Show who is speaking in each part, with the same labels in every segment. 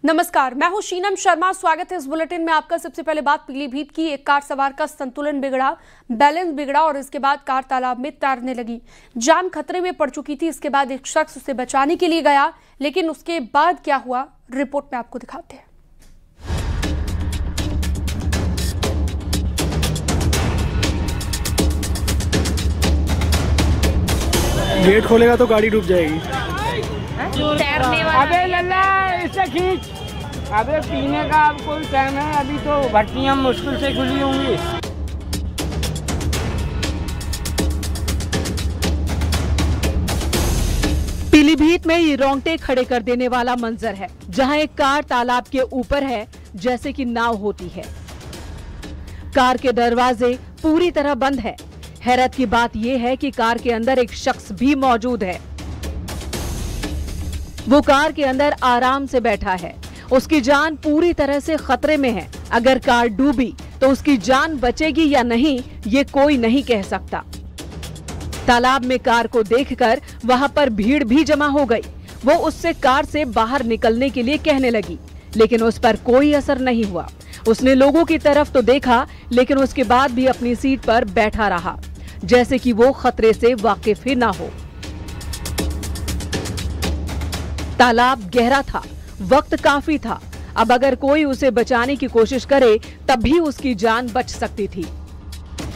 Speaker 1: नमस्कार, मैं हूं शीनम शर्मा। स्वागत है इस बुलेटिन में आपका। सबसे पहले बात पीलीभीत की। एक कार सवार का संतुलन बिगड़ा, बैलेंस बिगड़ा और इसके बाद कार तालाब में तैरने लगी। जान खतरे में पड़ चुकी थी। इसके बाद एक शख्स उसे बचाने के लिए गया, लेकिन उसके बाद क्या हुआ, रिपोर्ट में आपको दिखाते हैं।
Speaker 2: गेट खोलेगा तो गाड़ी डूब जाएगी।
Speaker 3: तैरने वाला। अबे लल्ला इससे खींच। अबे पीने का अब कोई टाइम है, अभी तो भट्टियां मुश्किल से खुली होंगी।
Speaker 4: पीलीभीत में ये रोंगटे खड़े कर देने वाला मंजर है, जहां एक कार तालाब के ऊपर है, जैसे कि नाव होती है। कार के दरवाजे पूरी तरह बंद है। हैरत की बात यह है कि कार के अंदर एक शख्स भी मौजूद है। वो कार के अंदर आराम से बैठा है। उसकी जान पूरी तरह से खतरे में है। अगर कार डूबी तो उसकी जान बचेगी या नहीं, ये कोई नहीं कह सकता। तालाब में कार को देखकर वहां पर भीड़ भी जमा हो गई। वो उससे कार से बाहर निकलने के लिए कहने लगी, लेकिन उस पर कोई असर नहीं हुआ। उसने लोगों की तरफ तो देखा, लेकिन उसके बाद भी अपनी सीट पर बैठा रहा, जैसे कि वो खतरे से वाकिफ ही ना हो। तालाब गहरा था, वक्त काफी था। अब अगर कोई उसे बचाने की कोशिश करे तब भी उसकी जान बच सकती थी।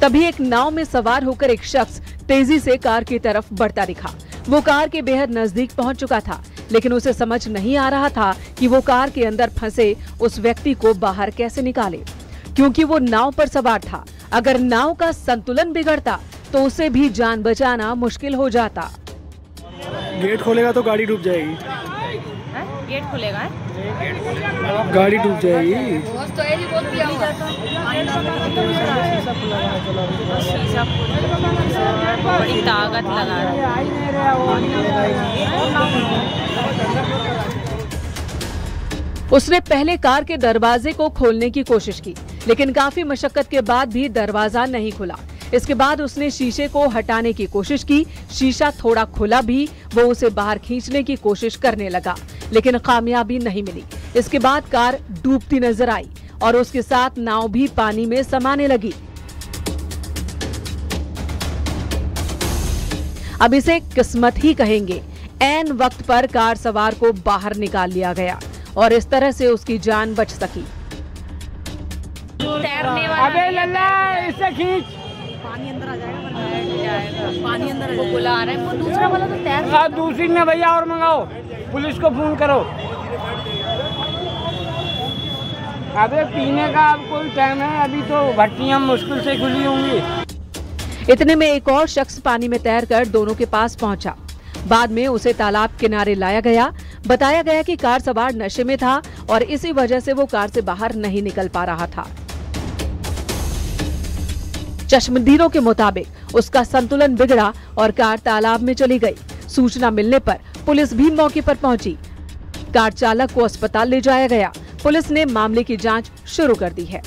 Speaker 4: तभी एक नाव में सवार होकर एक शख्स तेजी से कार की तरफ बढ़ता दिखा। वो कार के बेहद नजदीक पहुंच चुका था, लेकिन उसे समझ नहीं आ रहा था कि वो कार के अंदर फंसे उस व्यक्ति को बाहर कैसे निकाले, क्योंकि वो नाव पर सवार था। अगर नाव का संतुलन बिगड़ता तो उसे भी जान बचाना मुश्किल हो जाता।
Speaker 2: गेट खोलेगा तो गाड़ी डूब जाएगी।
Speaker 3: गेट खुलेगा,
Speaker 2: गाड़ी डूब जाएगी।
Speaker 3: बड़ी ताकत लगा
Speaker 4: उसने पहले कार के दरवाजे को खोलने की कोशिश की, लेकिन काफी मशक्कत के बाद भी दरवाजा नहीं खुला। इसके बाद उसने शीशे को हटाने की कोशिश की। शीशा थोड़ा खुला भी। वो उसे बाहर खींचने की कोशिश करने लगा, लेकिन कामयाबी नहीं मिली। इसके बाद कार डूबती नजर आई और उसके साथ नाव भी पानी में समाने लगी। अब इसे किस्मत ही कहेंगे। ऐन वक्त पर कार सवार को बाहर निकाल लिया गया और इस तरह से उसकी जान बच सकी।
Speaker 3: तैरने वाला। अबे लल्ला इससे खींच।
Speaker 4: पानी अंदर आ जाएगा, पानी अंदर आ जाएगा।
Speaker 3: बुला रहा है वो दूसरा वाला तो तैर। दूसरी में भैया और मंगाओ, पुलिस को फोन करो। अबे पीने का अब कोई टाइम है, अभी तो भट्टियां मुश्किल से खुली होंगी।
Speaker 4: इतने में एक और शख्स पानी में तैरकर दोनों के पास पहुंचा। बाद में उसे तालाब किनारे लाया गया। बताया गया कि कार सवार नशे में था और इसी वजह से वो कार से बाहर नहीं निकल पा रहा था। चश्मदीदों के मुताबिक उसका संतुलन बिगड़ा और कार तालाब में चली गई। सूचना मिलने पर पुलिस भी मौके पर पहुंची। कार चालक को अस्पताल ले जाया गया। पुलिस ने मामले की जांच शुरू कर दी है।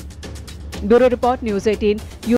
Speaker 4: Bureau report, news 18।